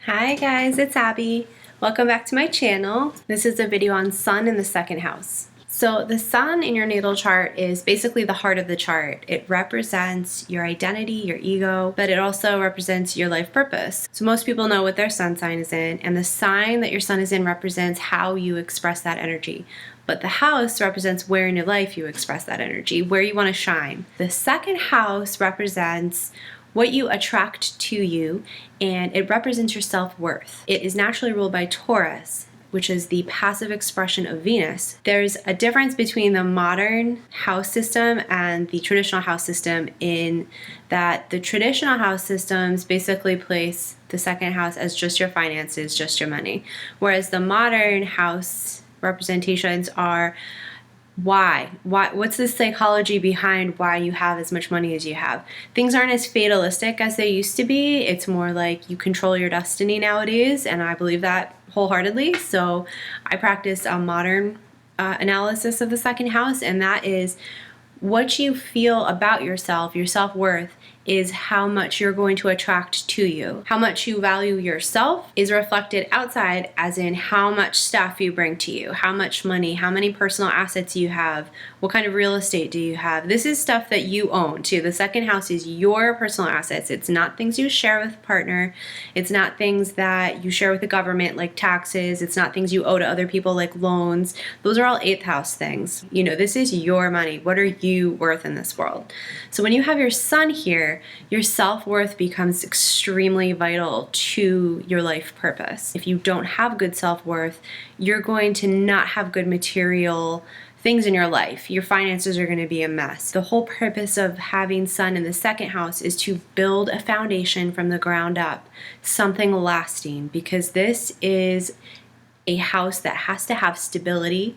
Hi guys, it's Abby. Welcome back to my channel. This is a video on Sun in the second house. So the Sun in your natal chart is basically the heart of the chart. It represents your identity, your ego, but it also represents your life purpose. So most people know what their sun sign is in, and the sign that your sun is in represents how you express that energy. But the house represents where in your life you express that energy, where you want to shine. The second house represents what you attract to you, and it represents your self-worth. It is naturally ruled by Taurus, which is the passive expression of Venus. There's a difference between the modern house system and the traditional house system in that the traditional house systems basically place the second house as just your finances, just your money, whereas the modern house representations are what's the psychology behind why you have as much money as you have. Things aren't as fatalistic as they used to be. It's more like you control your destiny nowadays, and I believe that wholeheartedly. So I practice a modern analysis of the second house, and that is what you feel about yourself, your self-worth, is how much you're going to attract to you. How much you value yourself is reflected outside, as in how much stuff you bring to you, how much money, how many personal assets you have, what kind of real estate do you have. This is stuff that you own too. The second house is your personal assets. It's not things you share with a partner. It's not things that you share with the government like taxes. It's not things you owe to other people like loans. Those are all 8th house things. You know, this is your money. What are you worth in this world? So when you have your sun here, your self-worth becomes extremely vital to your life purpose. If you don't have good self-worth, you're going to not have good material things in your life. Your finances are going to be a mess. The whole purpose of having sun in the second house is to build a foundation from the ground up, something lasting, because this is a house that has to have stability,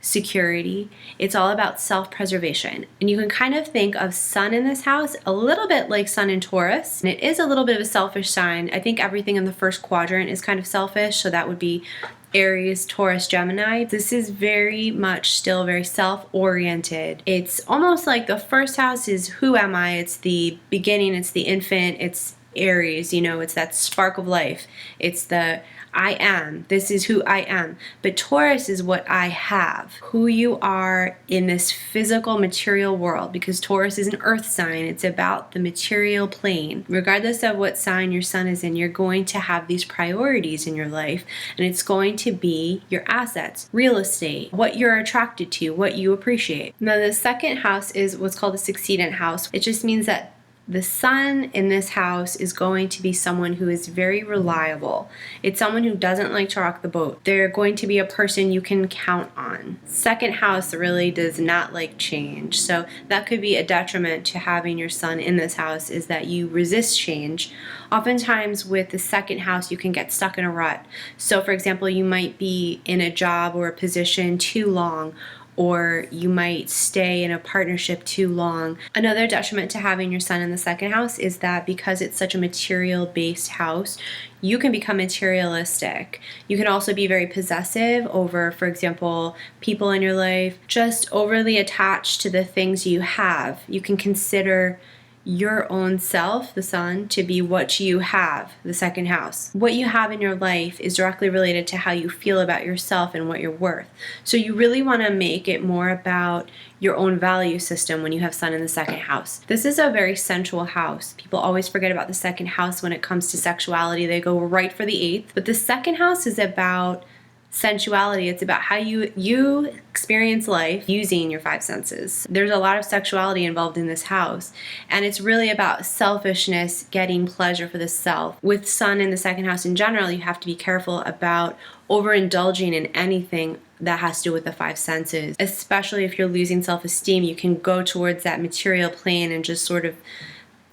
security. It's all about self-preservation. And you can kind of think of sun in this house a little bit like sun in Taurus. And it is a little bit of a selfish sign. I think everything in the first quadrant is kind of selfish. So that would be Aries, Taurus, Gemini. This is very much still very self-oriented. It's almost like the first house is who am I? It's the beginning, it's the infant, it's Aries, you know, it's that spark of life. It's the I am. This is who I am. But Taurus is what I have, who you are in this physical material world, because Taurus is an earth sign. It's about the material plane. Regardless of what sign your sun is in, you're going to have these priorities in your life, and it's going to be your assets, real estate, what you're attracted to, what you appreciate. Now, the second house is what's called a succedent house. It just means that the sun in this house is going to be someone who is very reliable. It's someone who doesn't like to rock the boat. They're going to be a person you can count on. Second house really does not like change. So that could be a detriment to having your sun in this house, is that you resist change. Oftentimes with the second house, you can get stuck in a rut. So for example, you might be in a job or a position too long, or you might stay in a partnership too long. Another detriment to having your sun in the second house is that because it's such a material-based house, you can become materialistic. You can also be very possessive over, for example, people in your life, just overly attached to the things you have. You can consider your own self, the sun, to be what you have, the second house. What you have in your life is directly related to how you feel about yourself and what you're worth. So you really want to make it more about your own value system when you have sun in the second house. This is a very sensual house. People always forget about the second house when it comes to sexuality. They go right for the 8th. But the second house is about sensuality. It's about how you experience life using your 5 senses. There's a lot of sexuality involved in this house, and it's really about selfishness, getting pleasure for the self. With sun in the second house in general, you have to be careful about overindulging in anything that has to do with the 5 senses. Especially if you're losing self-esteem, you can go towards that material plane and just sort of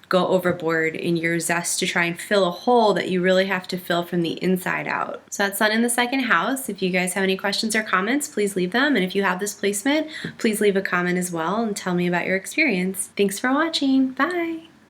go overboard in your zest to try and fill a hole that you really have to fill from the inside out. So that's sun in the second house. If you guys have any questions or comments, please leave them. And if you have this placement, please leave a comment as well and tell me about your experience. Thanks for watching. Bye.